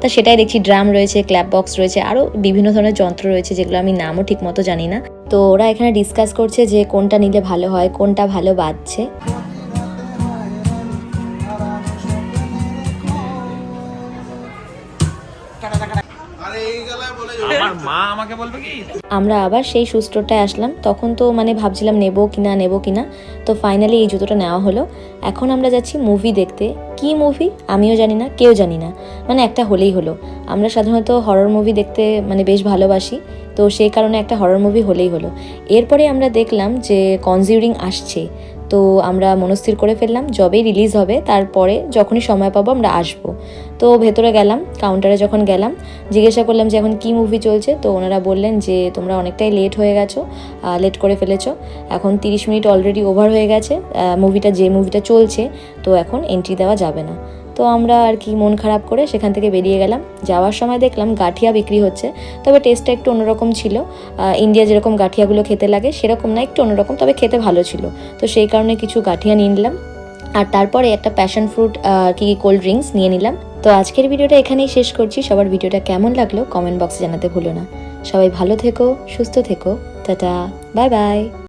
তা সেটাই দেখছি, ড্রাম রয়েছে, ক্ল্যাপ বক্স রয়েছে, আরও বিভিন্ন ধরনের যন্ত্র রয়েছে যেগুলো আমি নামও ঠিক মতো জানি না। তো ওরা এখানে ডিসকাস করছে যে কোনটা নিলে ভালো হয়, কোনটা ভালো বাজছে। আমরা আবার সেই শু স্টোরটায় আসলাম। তখন তো মানে ভাবছিলাম নেবো কিনা, তো ফাইনালি এই জুতোটা নেওয়া হলো। এখন আমরা যাচ্ছি মুভি দেখতে। কি মুভি আমিও জানি না, কেউ জানি না, মানে একটা হলেই হলো। আমরা সাধারণত হরর মুভি দেখতে মানে বেশ ভালোবাসি, তো সেই কারণে একটা হরর মুভি হলেই হলো। এরপরে আমরা দেখলাম যে কনজিউরিং আসছে, তো আমরা মনস্থির করে ফেললাম যবেই রিলিজ হবে তারপরে যখনই সময় পাবো আমরা আসবো। তো ভেতরে গেলাম, কাউন্টারে যখন গেলাম জিজ্ঞাসা করলাম যে এখন কি মুভি চলছে, তো ওনারা বললেন যে তোমরা অনেকটাই লেট হয়ে গেছো, লেট করে ফেলেছো, এখন 30 মিনিট অলরেডি ওভার হয়ে গেছে যে মুভিটা চলছে, তো এখন এন্ট্রি দেওয়া যাবে না। তো আমরা আর কি মন খারাপ করে সেখান থেকে বেরিয়ে গেলাম। যাওয়ার সময় দেখলাম গাঠিয়া বিক্রি হচ্ছে, তবে টেস্টটা একটু অন্যরকম ছিল। ইন্ডিয়া যেরকম গাঠিয়াগুলো খেতে লাগে সেরকম না, একটু অন্যরকম, তবে খেতে ভালো ছিল। তো সেই কারণে কিছু গাঠিয়া নিয়ে নিলাম, আর তারপরে একটা প্যাশন ফ্রুট কি কোল্ড ড্রিঙ্কস নিয়ে নিলাম। তো আজকের ভিডিওটা এখানেই শেষ করছি। সবার ভিডিওটা কেমন লাগলো কমেন্ট বক্সে জানাতে ভুলো না। সবাই ভালো থেকো, সুস্থ থেকো, টাটা, বাই বাই।